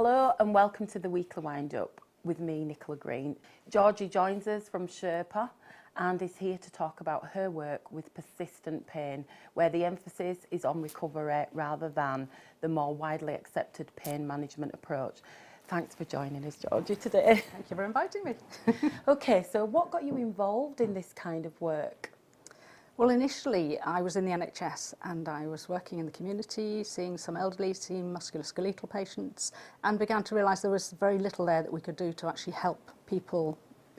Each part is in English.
Hello and welcome to the weekly wind-up with me, Nicola Green. Georgie joins us from Sherpa and is here to talk about her work with persistent pain, where the emphasis is on recovery rather than the more widely accepted pain management approach. Thanks for joining us, Georgie, today. Thank you for inviting me. Okay, so what got you involved in this kind of work? Well, initially I was in the NHS and I was working in the community, seeing some elderly, seeing musculoskeletal patients, and began to realise there was very little there that we could do to actually help people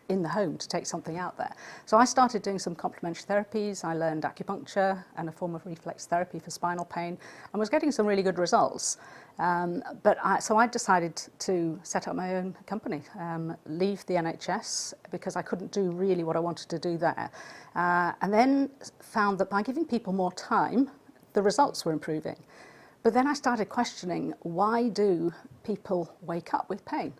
in the home to take something out there. So I started doing some complementary therapies. I learned acupuncture and a form of reflex therapy for spinal pain and was getting some really good results. So I decided to set up my own company, leave the NHS because I couldn't do really what I wanted to do there. And then found that by giving people more time, the results were improving. But then I started questioning, why do people wake up with pain?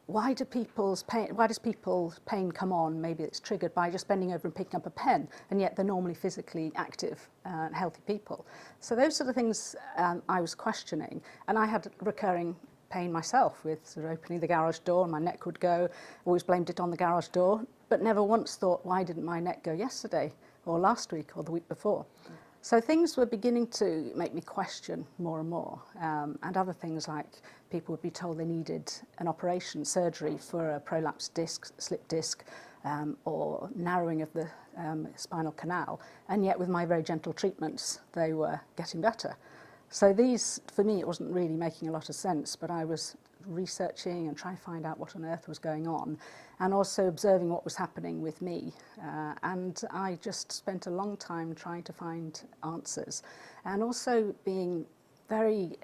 Why does people's pain come on? Maybe it's triggered by just bending over and picking up a pen, and yet they're normally physically active and healthy people. So those are the things I was questioning, and I had recurring pain myself with sort of opening the garage door and my neck would go. Always blamed it on the garage door, but never once thought, why didn't my neck go yesterday or last week or the week before? So things were beginning to make me question more and more, and other things like people would be told they needed an operation, surgery for a prolapsed disc, slip disc, or narrowing of the spinal canal, and yet with my very gentle treatments they were getting better. So these, for me, it wasn't really making a lot of sense, but I was researching and trying to find out what on earth was going on, and also observing what was happening with me. And I just spent a long time trying to find answers, and also being very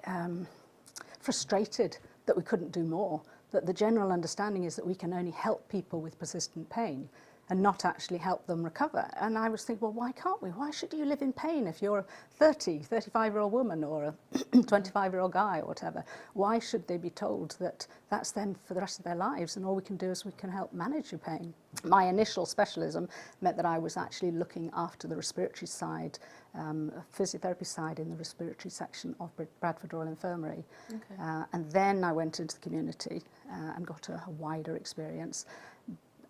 frustrated that we couldn't do more, that the general understanding is that we can only help people with persistent pain and not actually help them recover. And I was thinking, well, why can't we? Why should you live in pain if you're a 35-year-old woman or a 25-year-old guy or whatever? Why should they be told that that's them for the rest of their lives and all we can do is we can help manage your pain? My initial specialism meant that I was actually looking after the respiratory side, physiotherapy side in the respiratory section of Bradford Royal Infirmary. Okay. And then I went into the community and got a wider experience.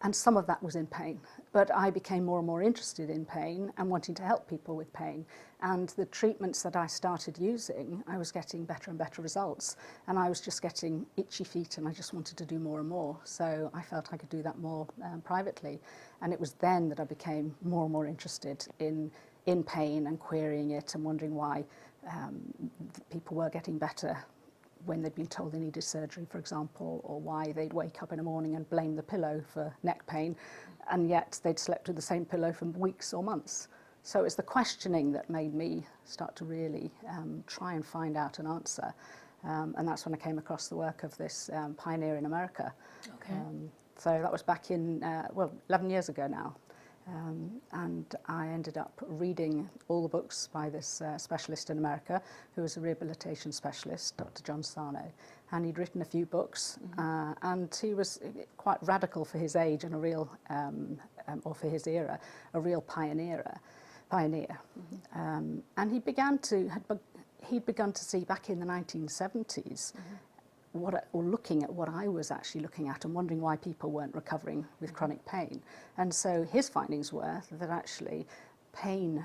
And some of that was in pain, but I became more and more interested in pain and wanting to help people with pain. And the treatments that I started using, I was getting better and better results. And I was just getting itchy feet and I just wanted to do more and more. So I felt I could do that more privately. And it was then that I became more and more interested in pain and querying it and wondering why people were getting better when they'd been told they needed surgery, for example, or why they'd wake up in the morning and blame the pillow for neck pain, and yet they'd slept with the same pillow for weeks or months. So it was the questioning that made me start to really try and find out an answer. And that's when I came across the work of this pioneer in America. Okay. So that was back in, 11 years ago now. And I ended up reading all the books by this specialist in America, who was a rehabilitation specialist, Dr. John Sarno, and he'd written a few books, and he was quite radical for his age and a real, or for his era, a real pioneer. And he'd begun to see back in the 1970s or looking at what I was actually looking at and wondering why people weren't recovering with chronic pain. And so his findings were that actually pain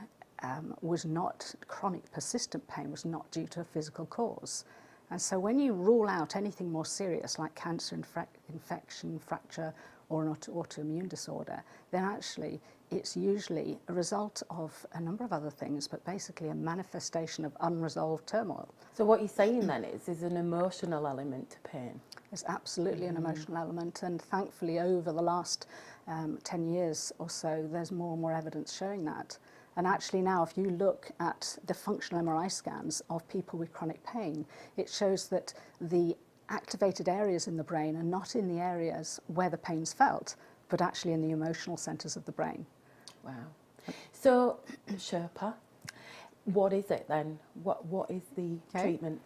was not, chronic persistent pain was not due to a physical cause. And so when you rule out anything more serious like cancer, infection, fracture, or an autoimmune disorder, then actually it's usually a result of a number of other things, but basically a manifestation of unresolved turmoil. So what you're saying then is an emotional element to pain? There's absolutely an emotional element, and thankfully over the last 10 years or so, there's more and more evidence showing that. And actually now, if you look at the functional MRI scans of people with chronic pain, it shows that the activated areas in the brain are not in the areas where the pain's felt, but actually in the emotional centres of the brain. Wow. So, Sherpa, what is it then? What is the treatment?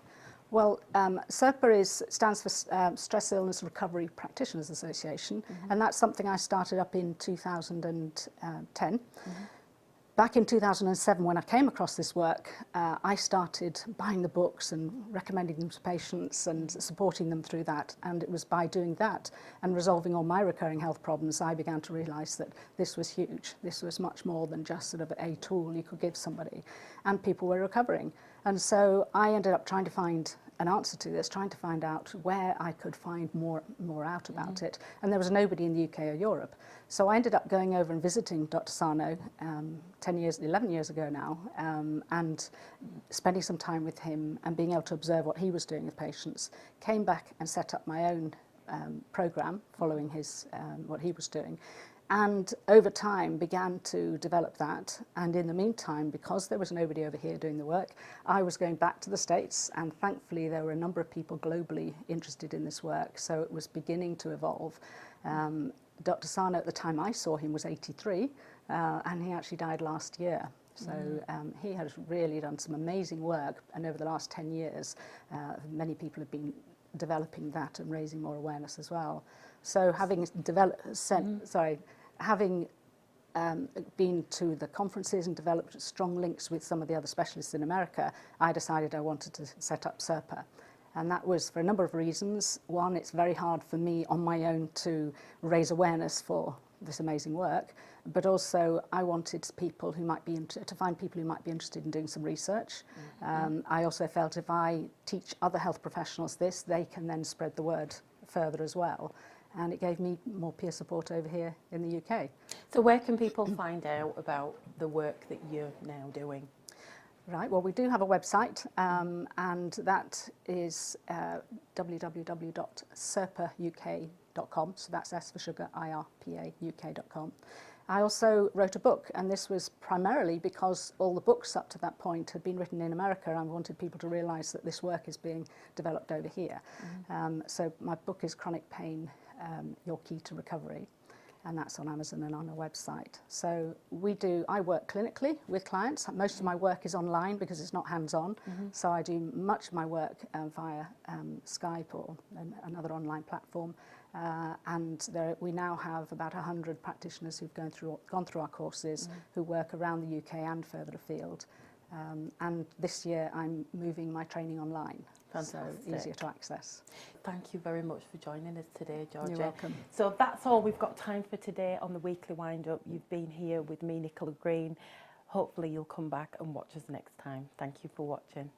Well, SERPA stands for Stress Illness Recovery Practitioners Association, and that's something I started up in 2010. back in 2007, when I came across this work, I started buying the books and recommending them to patients and supporting them through that. And it was by doing that and resolving all my recurring health problems, I began to realise that this was huge. This was much more than just sort of a tool you could give somebody. And people were recovering. And so I ended up trying to find an answer to this, trying to find out where I could find more out about it. And there was nobody in the UK or Europe. So I ended up going over and visiting Dr. Sarno 11 years ago now, and spending some time with him and being able to observe what he was doing with patients. Came back and set up my own programme following his what he was doing. And over time began to develop that. And in the meantime, because there was nobody over here doing the work, I was going back to the States, and thankfully there were a number of people globally interested in this work, so it was beginning to evolve. Dr. Sarno, at the time I saw him, was 83, and he actually died last year. So he has really done some amazing work, and over the last 10 years, many people have been developing that and raising more awareness as well. So having having been to the conferences and developed strong links with some of the other specialists in America, I decided I wanted to set up SERPA. And that was for a number of reasons. One, it's very hard for me on my own to raise awareness for this amazing work, but also I wanted people who might be to find people who might be interested in doing some research. I also felt if I teach other health professionals this, they can then spread the word further as well. And it gave me more peer support over here in the UK. So where can people find out about the work that you're now doing? Right, well, we do have a website, and that is www.serpauk.com, so that's S for sugar, IRPA, UK.com. I also wrote a book, and this was primarily because all the books up to that point had been written in America, and I wanted people to realise that this work is being developed over here. So my book is Chronic Pain, Your Key to Recovery, and that's on Amazon and on our website. So I work clinically with clients. Most of my work is online because it's not hands-on, so I do much of my work via Skype or another online platform. And we now have about 100 practitioners who've gone through our courses, who work around the UK and further afield. And this year I'm moving my training online. Fantastic. So easier to access. Thank you very much for joining us today, Georgie. You're welcome. So that's all we've got time for today on the Weekly Wind Up. You've been here with me, Nicola Green. Hopefully you'll come back and watch us next time. Thank you for watching.